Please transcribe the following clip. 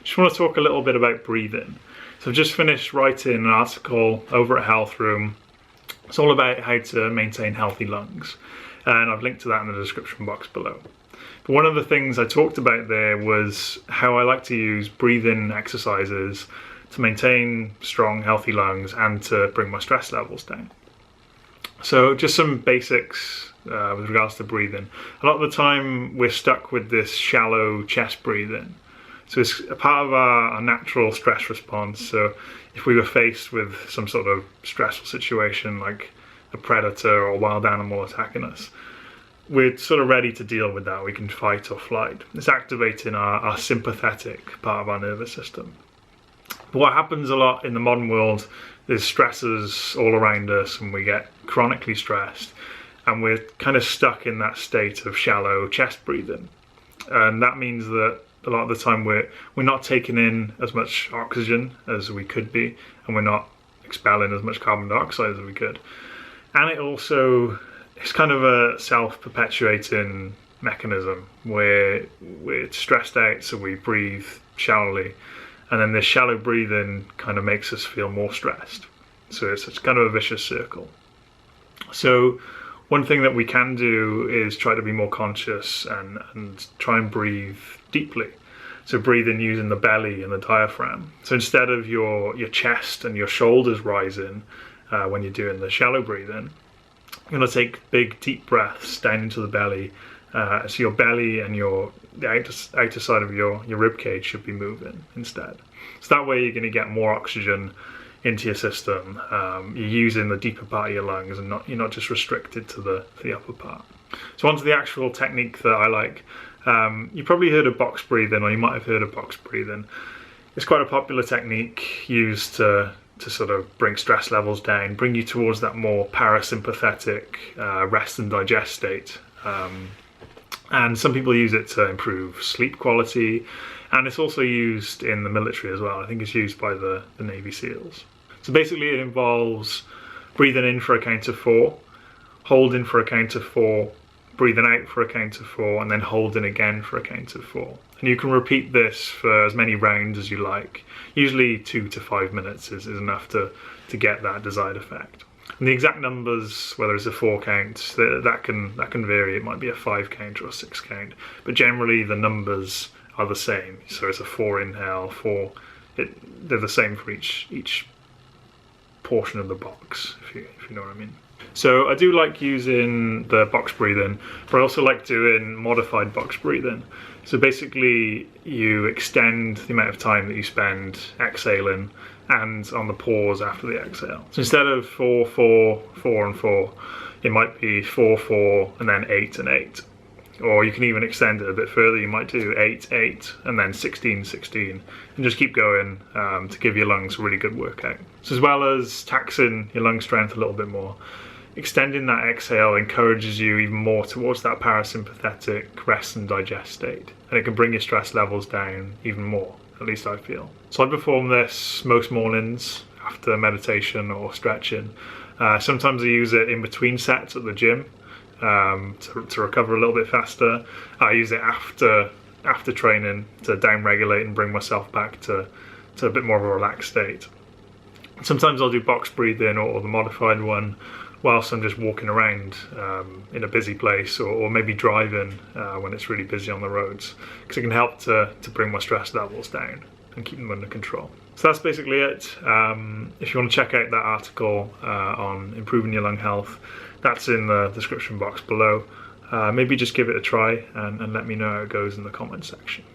just want to talk a little bit about breathing. So I've just finished writing an article over at Health Room. It's all about how to maintain healthy lungs, and I've linked to that in the description box below. But one of the things I talked about there was how I like to use breathing exercises to maintain strong, healthy lungs and to bring my stress levels down. So just some basics with regards to breathing. A lot of the time we're stuck with this shallow chest breathing. So it's a part of our natural stress response. So if we were faced with some sort of stressful situation like a predator or a wild animal attacking us, we're sort of ready to deal with that. We can fight or flight. It's activating our sympathetic part of our nervous system. But what happens a lot in the modern world is stresses all around us, and we get chronically stressed, and we're kind of stuck in that state of shallow chest breathing. And that means that a lot of the time we're not taking in as much oxygen as we could be, and we're not expelling as much carbon dioxide as we could. And it's kind of a self-perpetuating mechanism where we're stressed out, so we breathe shallowly, and then this shallow breathing kind of makes us feel more stressed. So it's kind of a vicious circle. So one thing that we can do is try to be more conscious and try and breathe deeply. So breathe in using the belly and the diaphragm. So instead of your chest and your shoulders rising when you're doing the shallow breathing, you're going to take big deep breaths down into the belly. So your belly and the outer side of your rib cage should be moving instead. So that way you're going to get more oxygen into your system. You're using the deeper part of your lungs, and you're not just restricted to the upper part. So onto the actual technique that I like. You probably heard of box breathing, or you might have heard of box breathing. It's quite a popular technique used to sort of bring stress levels down, bring you towards that more parasympathetic rest and digest state. And some people use it to improve sleep quality, and it's also used in the military as well. I think it's used by the Navy SEALs. So basically it involves breathing in for a count of 4, holding for a count of 4, breathing out for a count of 4, and then holding again for a count of 4. And you can repeat this for as many rounds as you like. Usually 2 to 5 minutes is enough to get that desired effect. And the exact numbers, whether it's a 4 count, that can vary. It might be a 5 count or a 6 count, but generally the numbers are the same. So it's a 4 inhale, 4. They're the same for each portion of the box, if you know what I mean. So I do like using the box breathing, but I also like doing modified box breathing. So basically you extend the amount of time that you spend exhaling and on the pause after the exhale. So instead of 4, 4, 4 and 4, it might be 4, 4 and then 8 and 8. Or you can even extend it a bit further. You might do 8, 8 and then 16, 16, and just keep going to give your lungs a really good workout. So as well as taxing your lung strength a little bit more, extending that exhale encourages you even more towards that parasympathetic rest and digest state, and it can bring your stress levels down even more, at least I feel. So I perform this most mornings after meditation or stretching. Sometimes I use it in between sets at the gym to recover a little bit faster. I use it after training to down-regulate and bring myself back to a bit more of a relaxed state. Sometimes I'll do box breathing or the modified one whilst I'm just walking around in a busy place, or maybe driving when it's really busy on the roads, because it can help to bring my stress levels down and keep them under control. So that's basically it. If you want to check out that article on improving your lung health, that's in the description box below. Maybe just give it a try and let me know how it goes in the comments section.